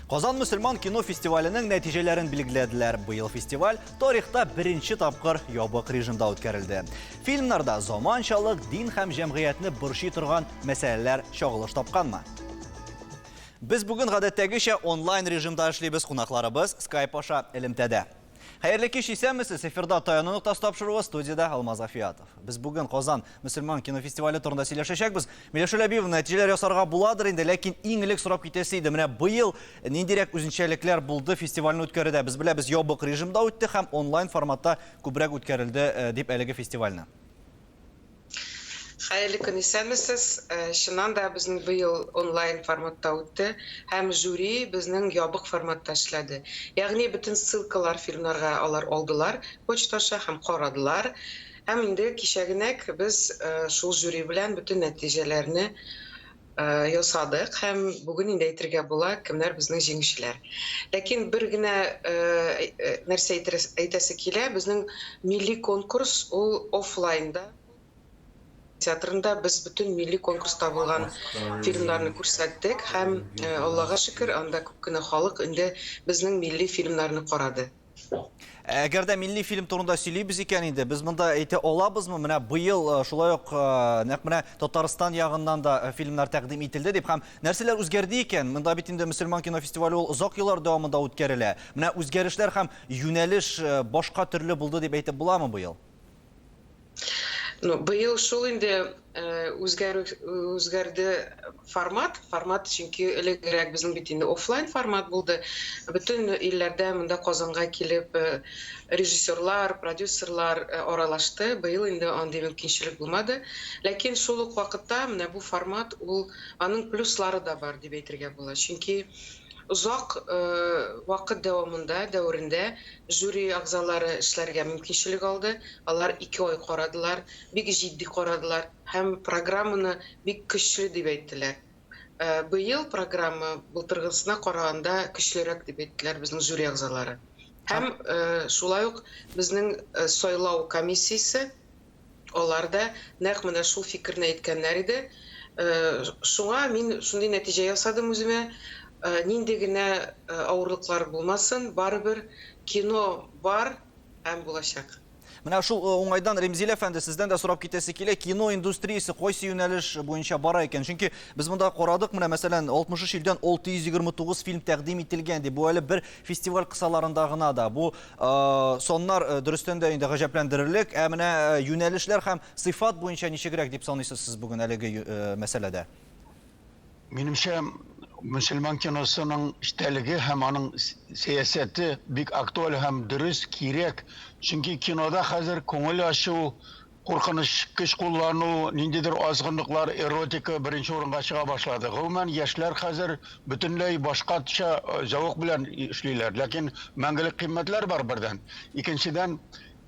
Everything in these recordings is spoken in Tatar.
Казан Мөселман кино фестиваленең нәтиҗәләрен билгеләделәр. Быел фестиваль тарихта беренче тапкыр ябык режимда үткәрелде. Фильмнарда заманчалык, дин һәм җәмгыятьне борчый торган мәсьәләләр чагылыш тапканмы? Без бүген гадәттәгечә онлайн режимда эшлибез, кунакларыбыз Skype аша элемтәдә. Хәерле кич исәнмесез, эфирда Таяну нуктасы тапшыруы, студияда Алмаз Афиятов. Без бүген Казан Мөселман кинофестивале турында сөйләшәчәкбез. Миләүшә Ләбиев, нәтиҗәләр ясарга буладыр инде, ләкин иң элек сорап китәсе иде. Менә быел ниндирәк үзенчәлекләр булды фестивальне үткәрүдә? Без беләбез, ябык режимда үтте һәм онлайн форматта күбрәк үткәрелде дип әлеге фестивальне. Хәерле көн исәнмесез. Чыннан да безнең быел онлайн форматта үтте һәм жюри безнең ябык форматта эшләде. Ягъни бөтен ссылкалар фильмнарга алар алдылар, почташа һәм карадылар. Һәм инде кичәгенәк без шул жюри белән бөтен нәтиҗәләрне ясадык һәм бүген инде әйтергә була кемнәр безнең җиңүчеләр. Ләкин бер генә нәрсә әйтәсе килә, безнең милли конкурс ул офлайнда театрында без бөтен милли конкурста булган фильмнарны күрсәттек һәм Аллага шөкер, анда күп кенә халык инде безнең милли фильмнарны карады. Әгәр дә милли фильм турында сөйлибез икән инде, без монда әйтә алабызмы? Менә быел шулай ук нәкъ менә Татарстан ягыннан да фильмнар тәкъдим ителде дип һәм нәрсәләр үзгәрде икән? Монда бит инде Мөселман кинофестивале ул озак еллар дәвамында үткәрелә. Менә үзгәрешләр һәм юнәлеш башка төрле булды дип әйтеп буламы быел? Быел шул инде үзгәрде формат, чөнки элегрәк безнең бит инде офлайн формат булды. Бөтен илләрдә монда Казанга килеп режиссерлар, продюсерлар аралашты. Быел инде андый мөмкинчелек булмады. Ләкин шул ук вакытта менә бу формат ул аның плюслары да бар дип әйтергә була. Чөнки узак вакыт дәврендә жюри агзалары эшләргә мөмкинчелек алды. Алар 2 ай карадылар, бик җитди карадылар һәм программаны бик көчле дип әйттеләр. Быел программа былтыргысына караганда көчлерәк дип әйттеләр безнең жюри агзалары. Һәм шулай ук безнең сайлау комиссиясе аларда нәкъ менә шул фикерне әйткәннәр иде. Шуңа мин шундый нәтиҗә ясадым үземә. Нинди генә авырлыклар булмасын, барыбер кино бар һәм булачак. Менә шул уңайдан Ремзил әфәнде сездән дә сорап китәсе килә, кино индустриясе кайсы юнәлеш буенча бара икән? Чөнки без монда карадык, менә мәсәлән 63 илдән 629 фильм тәкъдим ителгән ди. Бу әле бер фестиваль кысаларында гына да. Бу соннар дөрестән дә инде гаҗәпләндерерлек, ә менә юнәлешләр һәм сыйфат буенча ничегрәк дип саныйсыз сез бүген әлеге мәсьәләдә? Минемчә, Мөселман киносының эчтәлеге һәм аның сәясәте бик актуаль һәм дөрес, кирәк. Чөнки кинода хәзер күңел ачу, куркыныч көч куллану, ниндидер азгынлыклар, эротика беренче урынга чыга башлады. Гомумән яшьләр хәзер бөтенләй башкача зәвык белән эшлиләр. Ләкин мәңгелек кыйммәтләр бар бердән. Икенчедән,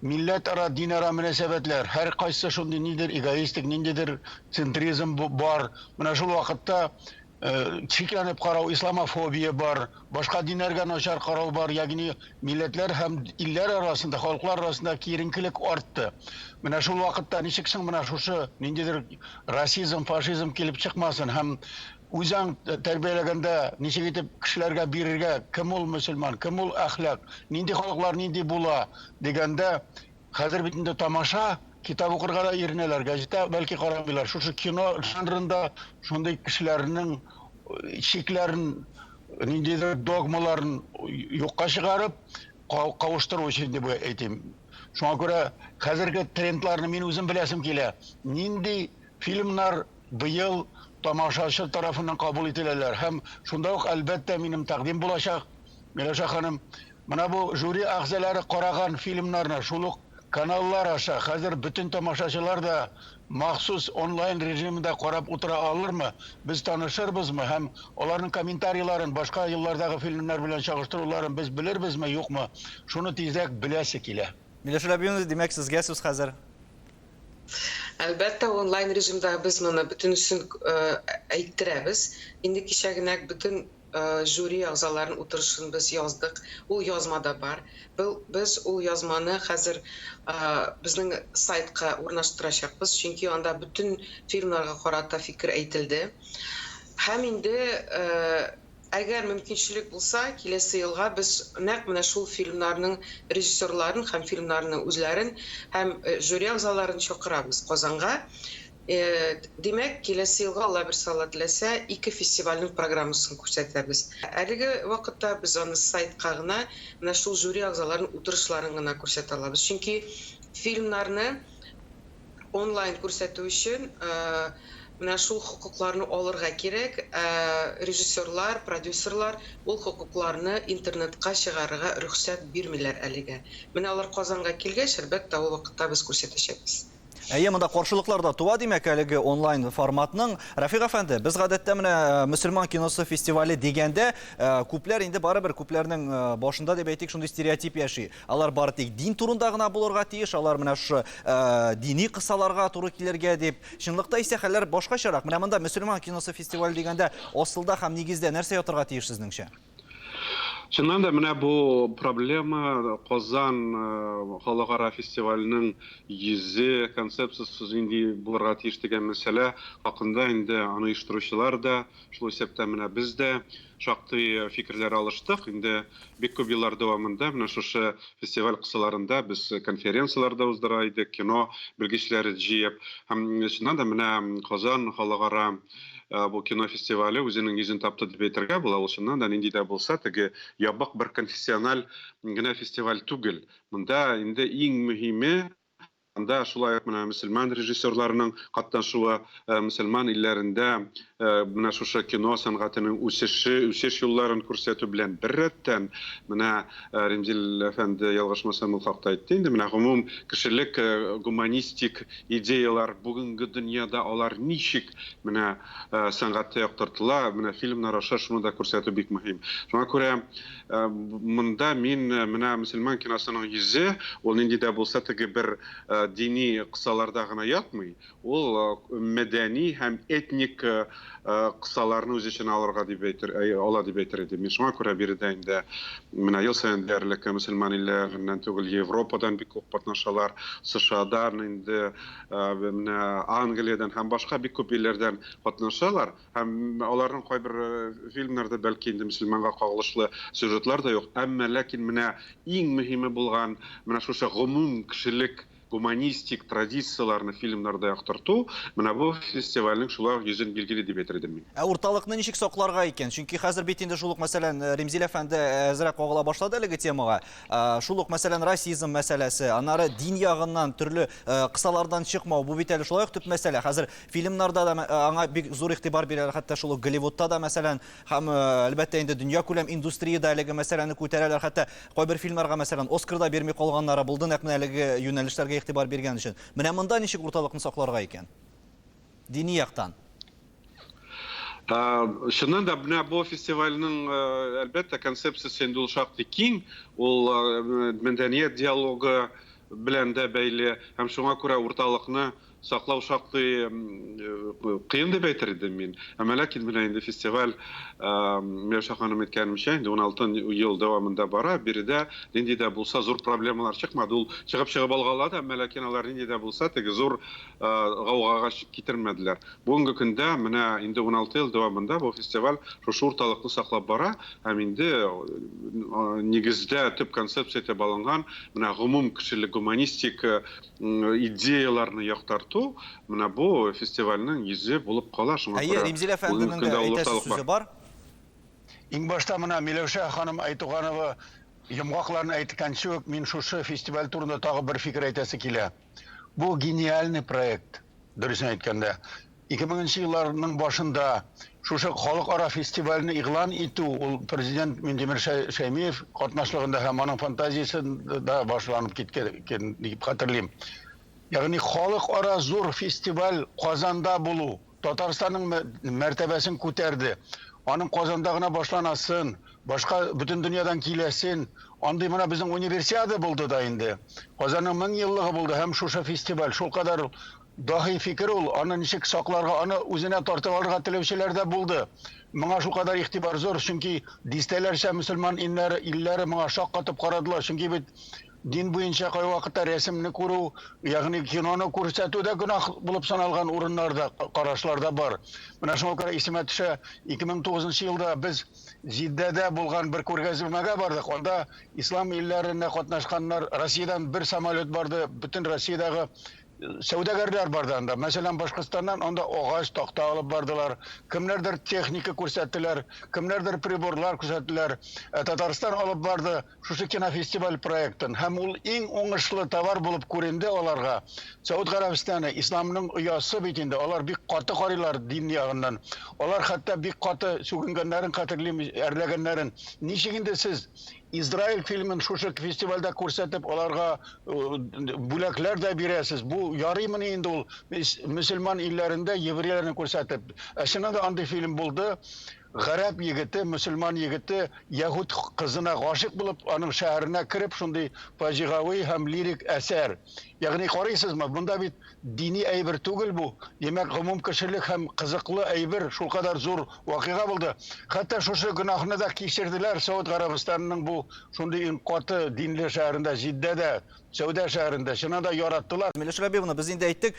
милләт-ара, дин-ара мөнәсәбәтләр, һәр кайсы шундый ниндидер эгоистик, ниндидер центризм бар. Менә шул вакытта чикләнеп карау, исламофобия бар, башка диннәргә начар карау бар, ягъни милләтләр һәм илләр арасында, халыклар арасында киеренкелек артты. Менә шул вакытта ничек соң менә шушы ниндидер расизм, фашизм килеп чыкмасын һәм үзең тәрбияләгәндә ничек итеп кешеләргә бирергә, кем ул мөселман, кем ул әхлак, нинди халыклар нинди була дигәндә хәзер бит инде тамаша, китап укырга да ирнәләр, газета бәлки карамыйлар. Шушы кино жанрында шундый кешеләрнең шикләрен, ниндидер догмаларын юкка чыгарып, кавыштыру өчен дип әйтим. Шуңа күрә хәзерге трендларны мин үзем беләсем килә. Нинди фильмнар быел тамашачы тарафыннан кабул ителәләр һәм шунда ук әлбәттә минем тәкъдим булачак. Миләүшә ханым, менә бу жюри агзалары караган фильмнарны шул ук каналлар аша хәзер бөтен тамашачылар да махсус онлайн режимында карап утыра алырмы? Без танышырбызмы һәм аларның комментарийларын, башка еллардагы фильмнар белән чагыштыруларын без белербезме, юкмы? Шуны тизрәк беләсе килә. Миләүшә Ләбиев, димәк сезгә сүз хәзер. Әлбәттә онлайн режимда без моны бөтенесен әйттерәбез. Инде кичәгенәк бөтен жюри агзаларын утырышын без яздык. Ул язмада бар. Без ул язманы хәзер безнең сайтка урнаштырачакбыз, чөнки анда бөтен фильмнарга карата фикер әйтелде. Һәм инде Әгәр мөмкинчелек булса, киләсе елга без нәкъ менә шул фильмнарның режиссерларын һәм фильмнарның үзләрен һәм жюри әгъзаларын чакырабыз Казанга. Димәк, киләсе елга Алла бер сала теләсә, 2 фестивальнең программасын күрсәтәбез. Әлеге вакытта без аны сайтка гына менә шул жюри әгъзаларының утырышларын гына күрсәтә алабыз. Чөнки фильмнарны онлайн күрсәтү өчен менә шул хокукларны алырга кирәк. Режиссерлар, продюсерлар ул хокукларны интернетка чыгарырга рөхсәт бирмиләр әлегә. Менә алар Казанга килгәч, әлбәттә ул вакытта без күрсәтәчәкбез. Әйе, монда каршылыклар да туа димәк әлеге онлайн форматның. Рафик әфәнде, без гадәттә менә мөселман киносы фестивале дигәндә күпләр инде барыбер күпләрнең башында дип әйтик шундый стереотип яши. Алар бары тик дин турында гына булырга тиеш, алар менә шу дини кысаларга туры килергә дип. Чынлыкта исә хәлләр башкачарак. Менә монда мөселман киносы фестивале дигәндә асылда һәм нигездә нәрсә ятырга тиеш сезнеңчә? Чыннан да менә бу проблема Казан халыкара фестиваленең йөзе концепциясыз инде булырга тиеш дигән мәсьәлә хакында инде аны оештыручылар да, шул исәптә менә без дә шактый фикерләр алыштык. Инде бик күп еллар дәвамында менә шушы фестиваль кысаларында без конференцияларда уздыра идек, кино белгечләре җыеп. Һәм чыннан да менә Казан халыкара бу кино фестивале үзенең йөзен тапты дип әйтергә була. Ул чыннан да нинди дә булса, теге ябык бер конфессиональ генә фестиваль түгел. Монда инде иң мөһиме анда шулай ук менә мөселман режиссерларының катнашуы, мөселман илләрендә менә шушы кино сәнгатенең үсеш юлларын күрсәтү белән бер рәттән менә Ремзил әфәнде ялгышмасам ул хакта әйтте инде, менә гомум кешелек гуманистик идеялар бүгенге дөньяда алар ничек менә сәнгатьтә яктыртыла, менә фильмнар аша шуны да күрсәтү бик мөһим. Шуңа күрә монда мин менә мөселман киносының йөзе ул нинди дә булса теге бер дини кысаларда гына ятмый, ул мәдәни һәм этник кысаларны үз эченә алырга дип әйтер идем. Мин шуңа күрә биредә инде менә ел саен диярлек мөселман илләреннән түгел Европадан бик күп катнашалар, США-дан инде менә Англиядән һәм башка бик күп илләрдән катнашалар. Һәм аларның кайбер фильмнарда бәлки инде мөселманга кагылышлы сюжетлар да юк, әмма ләкин менә иң мөһиме булган менә шушы гомум кешелек гуманистик традицияларны фильмнарда яктырту, менә бу фестивальнең шулай йөзен билгеле дип әйтер идем мин. Урталыкны ничек сакларга икән? Чөнки хәзер бит инде шул ук мәсәлән Ремзил әфәнде әзрәк кагыла башлады әлеге темага. Шул ук мәсәлән расизм мәсьәләсе, аннары дин ягыннан төрле кысалардан чыкмау, бу бит әле шулай ук төп мәсьәлә. Хәзер фильмнарда да аңа бик зур игътибар бирәләр, хәтта шул ук Голливудта да мәсәлән, һәм әлбәттә инде дөнья күләм индустриядә әлеге мәсьәләне күтәрәләр, хәтта кайбер фильмнарга мәсәлән Оскарда бирми калганнары булды, нәкъ менә әлеге юнәлешләргә игътибар биргән өчен. Менә монда ничек урталыкны сакларга икән? Дини яктан. Шуннан да менә бу фестивальнең әлбәттә концепциясе инде ул шактый киң, ул мәдәният диалогы белән дә бәйле, һәм шуңа күрә урталыкны саклау шактый кыен дип әйтер идем мин. Әмма ләкин менә инде фестиваль Миләүшә ханым әйткәнемчә инде 16 ел дәвамында бара, биредә нинди дә булса зур проблемалар чыкмады. Ул чыгып алгалады, әмма ләкин алар нинди дә булса теге зур гаугага китермәделәр. Бүгенге көндә менә инде 16 ел дәвамында бу фестиваль шушы урталыкны саклап бара, һәм инде нигездә төп концепция итеп алынган менә гомум кешелек гуманистик идеяларны яктырту, менә бу фестивальнең йөзе булып кала. Шуңа күрә Ремзил әфәнденең дә әйтәсе сүзе бар. Иң башта менә Миләүшә ханым Айтуганова йомгакларын әйткәнчә үк мин шушы фестиваль турында тагы бер фикер әйтәсе килә. Бу гениальный проект, дөресен әйткәндә. 2000 елларның башында шушы халыкара фестивальне игълан итү, ул президент Минтимер Шәймиев катнашлыгында һәм аның фантазиясын да башланып киткән дип хәтерлим. Ягъни халыкара зур фестиваль Казанда булу, Татарстанның мәртәбәсен күтәрде. Аның Казанда гына башланасын, башка бөтен дөньядан киләсен. Андый менә безнең универсиада булды да инде. Казанның 1000 еллыгы булды һәм шушы фестиваль шул кадәр даһи фикер ул, аны ничек сакларга, аны үзенә тартып алырга теләүчеләр дә булды. Моңа шул кадәр игътибар зур, чөнки дистәләрчә мөселман илләре моңа шаккатып карадылар, чөнки бит din буенча кай вакытта рәсемне күрү, ягъни киноны күрсәтүдә гөнаһ булып саналган урыннарда, карашларда бар. Менә шуңа күрә исемә төшә, 2009 елда без Җиддәдә булган бер күргәзмәгә бардык. Анда ислам илләренә катнашканнар, Россиядән бер самолет барды, бөтен Россиядагы сәүдәгәрләр барды анда. Мәсәлән, Башкортстаннан анда агач, такта алып бардылар. Кемнәрдер техника күрсәттеләр, кемнәрдер приборлар күрсәттеләр. Татарстан алып барды шушы кинофестиваль проектын. Һәм ул иң уңышлы товар булып күренде аларга. Сауд Гарәбистаны исламның оясы бит инде. Алар бик каты карыйлар дин ягыннан. Алар хәтта бик каты сүгенгәннәрен хәтерлим, әрләгәннәрен. Ничек инде сез Израиль фильмын шушы фестивальдә күрсәтеп, аларга бүләкләр дә бирәсез. Бу ярыймыни инде ул мөселман илләрендә еврейләрне күрсәтеп. Чыннан да андый фильм булды. Гарәп егете, мөселман егете, яһуд кызына гашык булып, аның шәһәренә кирип, шундый фаҗигавый һәм лирик әсәр. Ягъни карыйсызмы, монда бит дини әйбер түгел бу. Демәк, гомум кешелек һәм кызыклы әйбер, шул кадәр зур вакыйга булды. Хәтта шушы гөнаһны да кичерделәр Сауд Гарәбистанының бу шундый каты динле шәһәрендә, Җиддәдә, Сәүдә шәһәрендә, чыннан да яраттылар. Миләш Рәбиевна, без инде әйттек,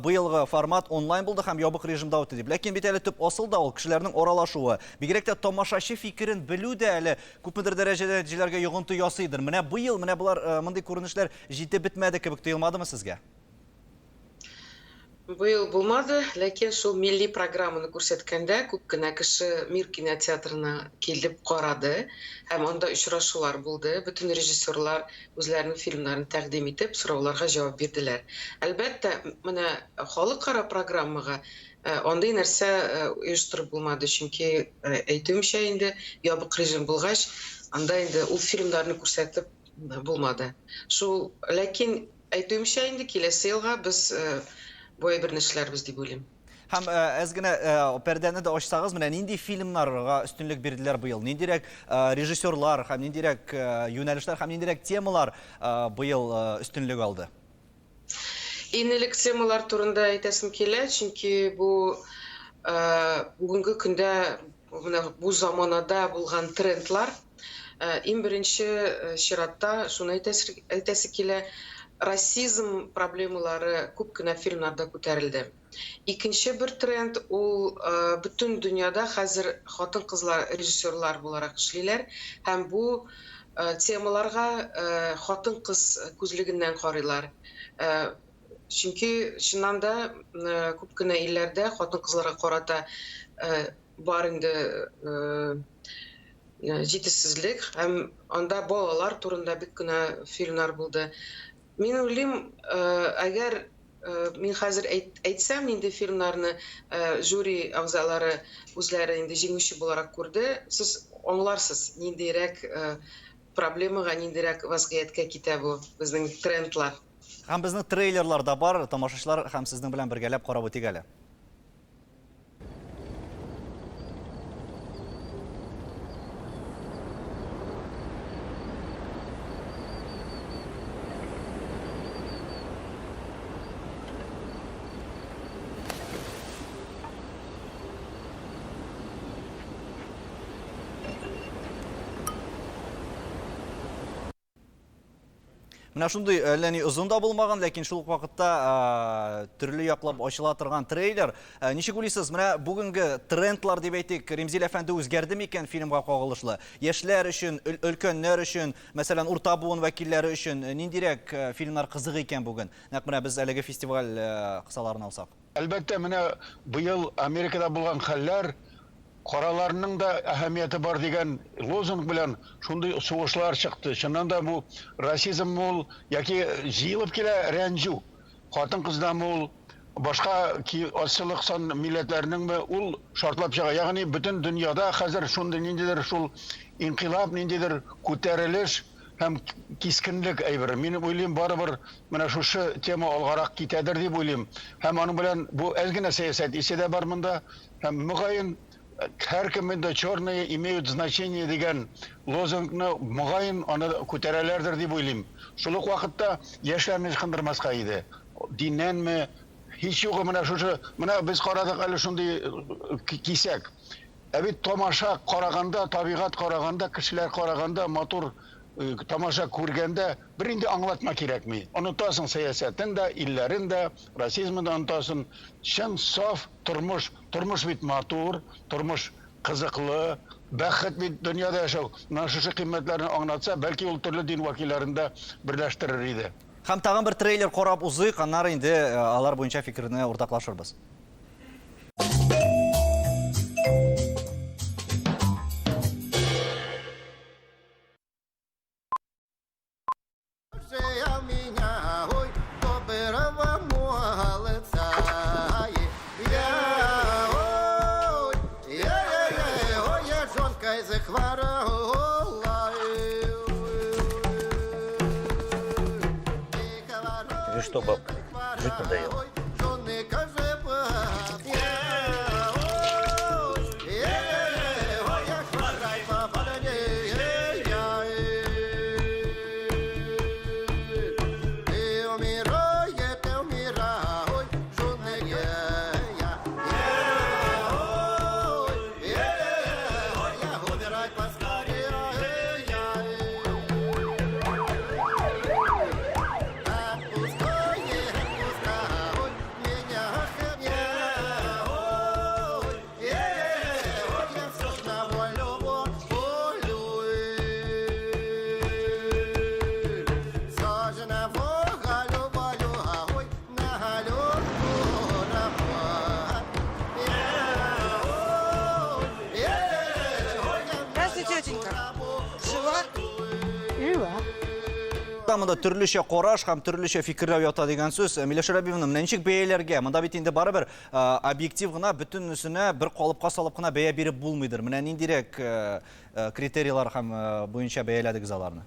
быелгы формат онлайн булды һәм ябык режимда үтте дип. Ләкин бит әле төп асыл да ул кешеләрнең аралашуы. Бигрәк тә тамашачы фикерен белү дә әле күпмедер дәрәҗәдә нәтиҗәләргә йогынты ясыйдыр. Менә бу ел, менә булар мондый күренешләр җитеп бетмәде кебек тоелмадымы сезгә? Быел булмады, ләкин шул милли программаны күрсәткәндә күп кенә кеше Мир кинотеатрына килеп карады һәм анда очрашулар булды. Бөтен режиссерлар үзләренең фильмнарын тәкъдим итеп, сорауларга җавап бирделәр. Әлбәттә, менә халыкара программага андый нәрсә оештырып булмады, чөнки әйтүемчә инде ябык режим булгач, анда инде ул фильмнарны күрсәтеп булмады. Шул, ләкин әйтүемчә инде киләсе елга без бу бер эшләрбез дип уйлыйм. Һәм әз генә пәрдәне дә ачсагыз, менә нинди фильмнарга өстенлек бирделәр быел? Ниндирәк режиссерлар һәм ниндирәк юнәлешләр һәм ниндирәк темалар быел өстенлек алды? Иң темалар турында әйтәсем килә, чөнки бу бүгенге көндә, бу заманада булган трендлар, иң беренче чиратта шуны әйтәсе килә, расизм проблемалары күп кенә фильмнарда күтәрелде. Икенче бер тренд ул бөтен дөньяда хәзер хатын-кызлар режиссерлар буларак эшлиләр һәм бу темаларга хатын-кыз күзлегеннән карыйлар. Чөнки чыннан да күп кенә илләрдә хатын-кызларга карата бар инде җитешсезлек һәм анда балалар турында бик кенә фильмнар булды. Мин уйлыйм, әгәр мин хәзер әйтсәм инде фильмнарны жюри әгъзалары үзләре инде җиңүче буларак күрде, сез аңларсыз, ниндирәк проблемага, ниндирәк вазгыятькә китә бу безнең трендлар. Һәм безнең трейлерлар да бар, тамашачылар һәм сезнең белән бергәләп карап үтик әле. Менә шундый әлләни озын да булмаган, ләкин шул ук вакытта төрле яклап ачыла торган трейлер. Ничек уйлыйсыз, менә бүгенге трендлар дип әйтик, Римзил әфәнде үзгәрдеме икән фильмга кагылышлы? Яшьләр өчен, өлкәннәр өчен, мәсәлән, урта буын вәкилләре өчен ниндирәк фильмнар кызык икән бүген? Нәкъ менә без әлеге фестиваль кысаларын алсак. Әлбәттә, менә быел Америкада булган хәлләр, караларның да әһәмияте бар дигән лозунг белән шундый сугышлар чыкты. Чыннан да бу расизм мул яки җыелып килә рәнҗү. Хатын-кыздан мул, башка асыллык сан милләтләрнең ул шартлап чыга. Ягъни бөтен дөньяда хәзер шундый ниндидер шул инкыйлаб, ниндидер күтәрелеш һәм кискенлек әйбер. Мин уйлыйм, барыбер менә шушы тема алгарак китәдер дип уйлыйм. Һәм аның белән бу әзгенә сәясәт исе дә бар монда. Һәм мөгаен һәркемнең дә черные имеют значение дигән лозунгны мөгаен аны күтәрәләрдер дип уйлыйм. Шул ук вакытта яшьләрне ышкындырмаска иде. Диннәнме, һич югы менә шушы, менә без карадык әле шундый кисәк. Бит тамаша караганда, табигать караганда, кешеләр караганда матур тамаша күргәндә бер инде аңлатма кирәкми. Онытасың сәясәтен дә, илләрен дә, расизмны да онытасың. Чын, саф тормыш бит матур, тормыш кызыклы, бәхет бит дөньяда яшәү. Менә шушы кыйммәтләрне аңлатса, бәлки ул төрле дин вәкилләрен дә берләштерер иде. Һәм тагын бер трейлер карап узыйк, аннары инде алар буенча фикерне уртаклашырбыз. Тебе что, бабка, жить надоело? Мында төрлечә караш һәм төрлечә фикерләр ята дигән сүз. Миләүшә Рәбиевна, ничек бәяләргә? Монда бит инде барыбер объектив гына бөтенесенә бер калыпка салып кына бәя биреп булмыйдыр. Менә ниндирәк критерийлар һәм буенча бәяләдегез аларны?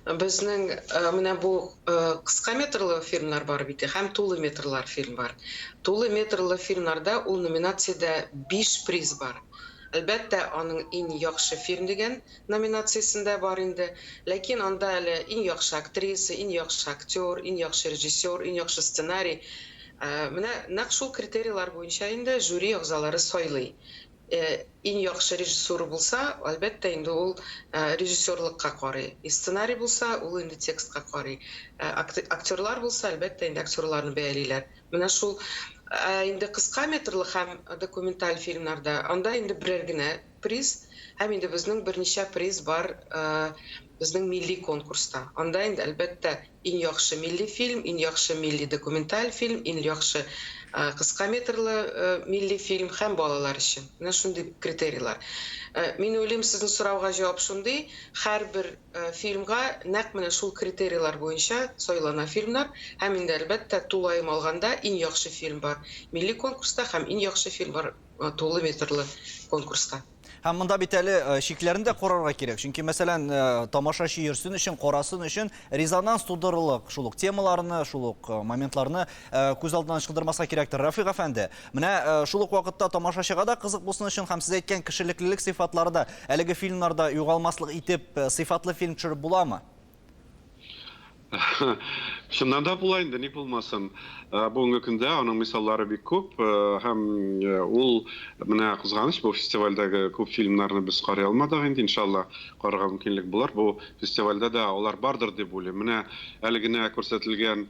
Безнең менә бу кыска метрлы фильмнар бар бит, һәм тулы метрлар фильм бар. Тулы метрлы фильмнарда ул номинациядә 5 приз бар. Әлбәттә, аның иң яхшы фильм дигән номинациясендә бар инде. Ләкин анда әле иң яхшы актриса, иң яхшы актер, иң яхшы режиссер, иң яхшы сценарий. Менә нәкъ шул критерийлар буенча инде жюри әгъзалары сайлый. Иң яхшы режиссер булса, әлбәттә инде ул режиссерлыкка карый. Сценарий булса, ул инде текстка карый. Актерлар булса, әлбәттә инде актерларны бәялиләр. Менә шул инде кыска метрлы һәм документаль фильмнарда анда инде берәр генә приз, һәм инде безнең берничә приз бар безнең милли конкурста. Анда инде әлбәттә иң яхшы милли фильм, иң яхшы милли документаль фильм, иң яхшы кыска метрлы милли фильм һәм балалар өчен. Менә шундый критерийлар. Мин уйлыйм, сезнең сорауга җавап шундый, һәрбер фильмга нәкъ менә шул критерийлар буенча сайлана фильмнар, һәм инде әлбәттә тулайым алганда иң яхшы фильм бар милли конкурста һәм иң яхшы фильм бар тулы метрлы конкурста. Һәм монда бит әле шикләрен дә карарга кирәк. Чөнки мәсәлән, тамашачы йөрсен өчен, карасын өчен резонанс тудырырлык шул ук темаларны, шул ук моментларны күз алдынан ычкындырмаска кирәктер. Рафик әфәнде, менә шул ук вакытта тамашачыга да кызык булсын өчен һәм сез әйткән кешелеклелек сыйфатлары да әлеге фильмнарда югалмаслык итеп сыйфатлы фильм төшереп буламы? Шуннан да була инде, ни булмасын. Бүгенге көндә аның мисаллары бик күп, һәм ул менә кызганыч, бу фестивальдәге күп фильмнарны без карый алмадык инде, иншалла карарга мөмкинлек булар. Бу фестивальдә да алар бардыр дип уйлыйм. Менә әле генә күрсәтелгән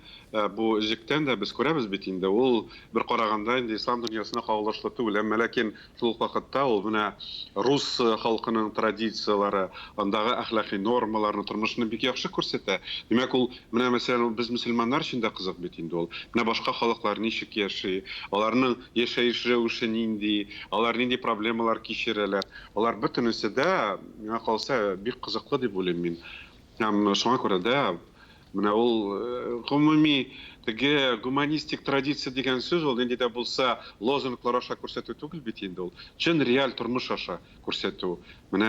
бу җиктән дә без күрәбез бит инде. Ул бер караганда инде ислам дөньясына кагылышлы түгел, әмма ләкин шул вакытта ул менә рус халкының традициялары, андагы әхлакый нормаларны, тормышны бик яхшы күрсәтә. Димәк, ул менә мәсәлән без мөселманнар өчен дә кызык бит инде ул. Менә башка халыклар ничек яши, аларның яшәеш рәвеше нинди, алар нинди проблемалар кичерәләр. Алар бөтенесе дә миңа калса бик кызыклы дип уйлыйм мин. Һәм шуңа күрә дә менә ул гомуми теге гуманистик традиция дигән сүз ул инде дә булса лозунглар аша күрсәтү түгел бит инде ул. Чын реаль тормыш аша күрсәтү. Менә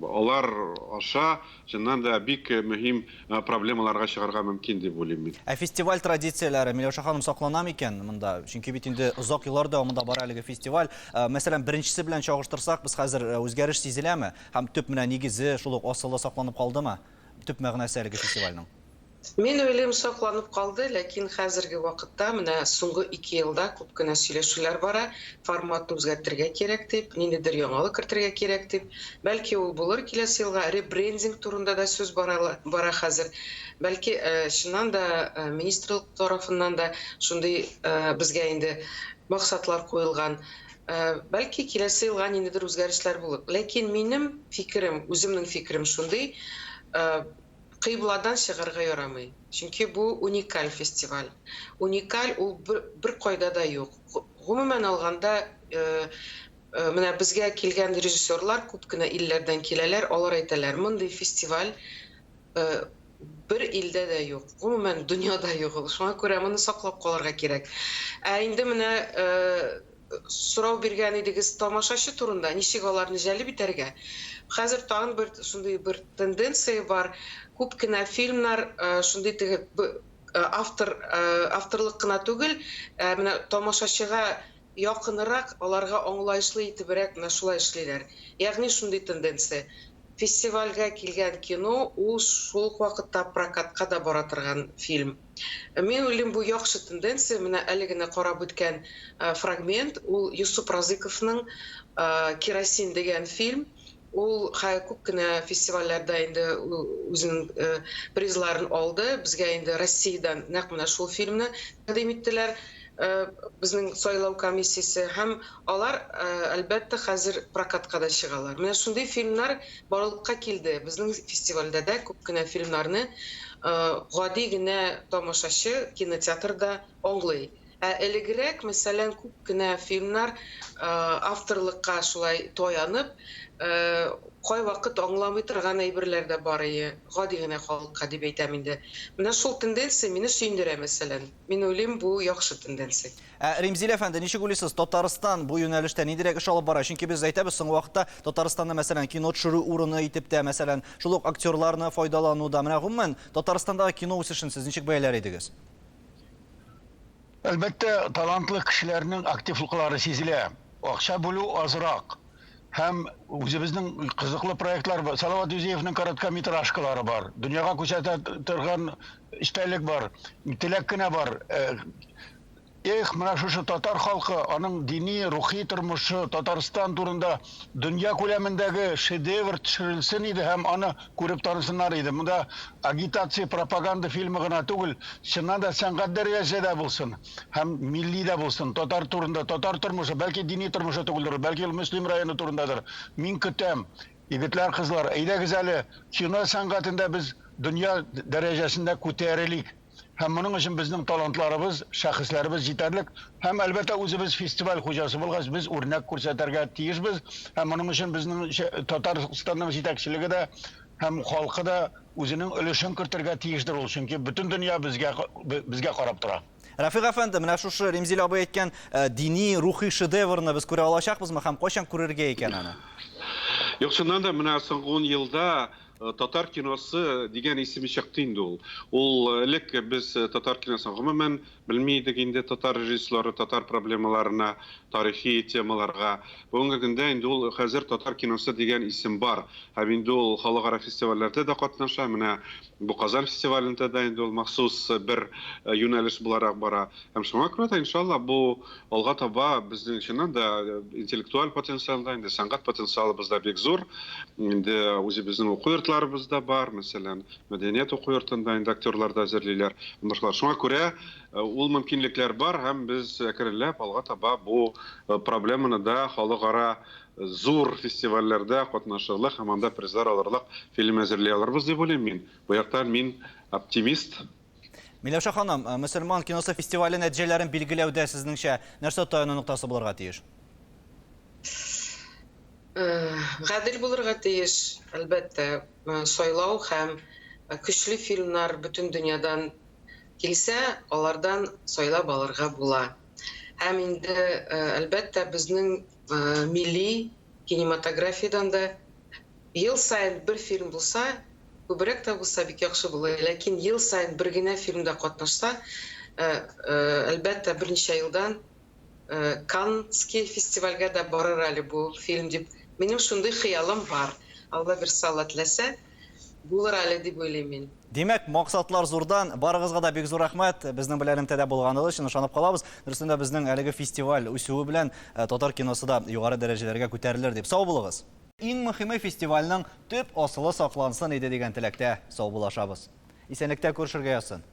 алар аша чыннан да бик мөһим проблемаларга чыгарга мөмкин дип уйлыйм мин. Фестиваль традицияләре Миләүшә ханым саклана микән монда? Чөнки бит инде озак еллар дәвамында бара әлеге фестиваль. Мәсәлән, беренчесе белән чагыштырсак, без хәзер үзгәреш сизеләме? Һәм төп менә нигезе шул ук асылы сакланып калдымы? Төп мәгънәсе әлеге фестивальнең. Мен ойлаймын сакланып калды, ләкин хәзерге вакытта менә соңгы 2 елда күп кенә сөйләшүләр бара, форматны үзгәртергә кирәк дип, ниндидер яңалык кертергә кирәк дип. Бәлки ул булыр киләсе елга, ребрендинг турында да сүз бара хәзер. Бәлки чыннан да министрлык тарафыннан да шундый безгә инде максатлар куелган. Бәлки киләсе елга ниндидер үзгәрешләр булыр. Ләкин минем фикерем, үземнең фикерем шундый, кыйбладан чыгарга ярамый. Чөнки бу уникаль фестиваль. Уникаль ул бер кайда да юк. Гомумән алганда, менә безгә килгән режиссерлар күп кенә илләрдән киләләр, алар әйтәләр, мондый фестиваль бер илдә дә юк. Гомумән дөньяда юк. Шуңа күрә моны саклап калырга кирәк. Инде менә сорау биргән идегез тамашачы турында, ничек аларны җәлеп итәргә. Хәзер тагын бер шундый бер тенденция бар. Күп кенә фильмнар шундый авторлык кына түгел, менә тамашачыга якынрак, аларга аңлаешлы итебрәк менә шулай эшлиләр. Ягъни шундый тенденция. Фестивальгә килгән кино ул шул вакытта прокатка да бара торган фильм. Мен уйлыйм, бу яхшы тенденция. Менә әле генә карап үткән фрагмент, ул Юсуп Разыковның Керосин дигән фильм. Ул күп кенә фестивальләрдә инде үзенең призларын алды. Безгә инде Россиядән нәкъ менә шул фильмны тәкъдим иттеләр. Безнең сайлау комиссиясе һәм алар әлбәттә хәзер прокатка да чыгалар. Менә шундый фильмнар барлыкка килде. Безнең фестивальдә дә күп кенә фильмнарны гади генә тамашачы кинотеатрда аңлый. Элегрәк, мәсәлән, күп кенә фильмнар авторлыкка шулай таянып, кай вакыт аңламый торган әйберләр дә бар иде. Гади генә халыкка дип әйтәм инде. Менә шул тенденция мине сөендерә, мәсәлән. Мин уйлыйм, бу яхшы тенденция. Римзил әфәнде, ничек уйлыйсыз, Татарстан бу юнәлештә нидирәк эш алып бара? Чөнки без әйтәбез, соңгы вакытта Татарстанда, мәсәлән, кино төшерү урыны итеп тә, мәсәлән, шул ук актерларны файдалануда. Менә гомумән Татарстандагы кино үсешен сез ничек бәяләр идегез? Әлбәттә, талантлы кешеләрнең активлыклары сизелә. Акча бүлү азрак. Һәм үзебезнең кызыклы проектлар бар. Салават Юзеевның короткометражкалары бар. Дөньяга күрсәтә торган истәлек бар. Теләк кенә бар. Менә шушы татар халкы, аның дини, рухи тормышы, Татарстан турында дөнья күләмендәге шедевр төшерелсен иде һәм аны күреп танысыннар иде. Монда агитация, пропаганда фильмы гына түгел, чыннан да сәнгать дәрәҗәсендә булсын һәм милли дә булсын. Татар турында, татар тормышы, бәлки дини тормышы түгелдер, бәлки мөслим районы турындадыр. Мин көтәм, егетләр, кызлар, әйдәгез әле кино сәнгатендә без дөнья дәрәҗәсендә күтәрелик. Һәм моның өчен безнең талантларыбыз, шәхесләребез җитәрлек, һәм әлбәттә үзебез фестиваль хуҗасы булгач, біз үрнәк күрсәтергә тиешбез. Һәм моның өчен безнең Татарстанның җитәкчелеге дә һәм халкы да үзенең өлешен кертергә тиештер ул, чөнки бөтен дөнья безгә карап тора. Рафик әфәнде, менә шушы Римзил абый әйткән дини, рухи шедеврны без күрә алачакбызмы һәм кайчан күрергә икән аны? Юк, чыннан да менә соңгы 10 елда татар киносы дигән исем чыкты инде ул. Ул элек без татар киносын гомумән белмидек инде, татар режиссерлары татар проблемаларына, тарихи темаларга. Бүгенге көндә инде ул хәзер татар киносы дигән исем бар. Һәм инде ул халыкара фестивальләрдә дә катнаша. Менә бу Казан фестивалендә дә инде ул махсус бер юнәлеш буларак бара. Һәм шуңа күрә дә иншалла бу алга таба безнең чыннан да интеллектуаль потенциалда, инде сәнгать потенциалы бездә бик зур. Инде үзебезнең уку йортларыбызда бар, мәсәлән, мәдәният уку йортында инде актерлар да әзерлиләр. Шуңа күрә ул мөмкинлекләр бар һәм без әкренләп алга таба бу проблеманы да халыкара зур фестивальләрдә катнашырлык һәм анда призлар алырлык фильм әзерли алырбыз дип уйлыйм мин. Бу яктан мин оптимист. Миләүшә ханым, мөселман киносы фестивале нәтиҗәләрен билгеләүдә сезнеңчә нәрсә таяну нуктасы булырга тиеш? Гадел булырга тиеш, әлбәттә, сайлау һәм көчле фильмнар бөтен дөньядан килсә, алардан сайлап алырга була. Һәм инде әлбәттә безнең милли кинематографиядан да ел сайын бер фильм булса, күбрәк тә булса бик яхшы булыр. Ләкин ел сайын бер генә фильмда катнашса, әлбәттә берничә елдан Каннский фестивальгә дә барыр әле бу фильм дип минем шундый хыялым бар. Алла бер салатласа булыр әле дип уйлыйм мин. Демәк, мақсатлар зурдан, барыгызга да бик зур рәхмәт. Безнең белән элемтәдә булганыгыз өчен ышанып калабыз. Дөрестән дә безнең әлеге фестиваль үсүе белән татар киносы да югары дәрәҗәләргә күтәрелер дип. Сау булыгыз. Иң мөһиме фестивальнең төп асылы саклансын иде дигән теләктә сау булашабыз. Исәнлектә күрешергә язсын.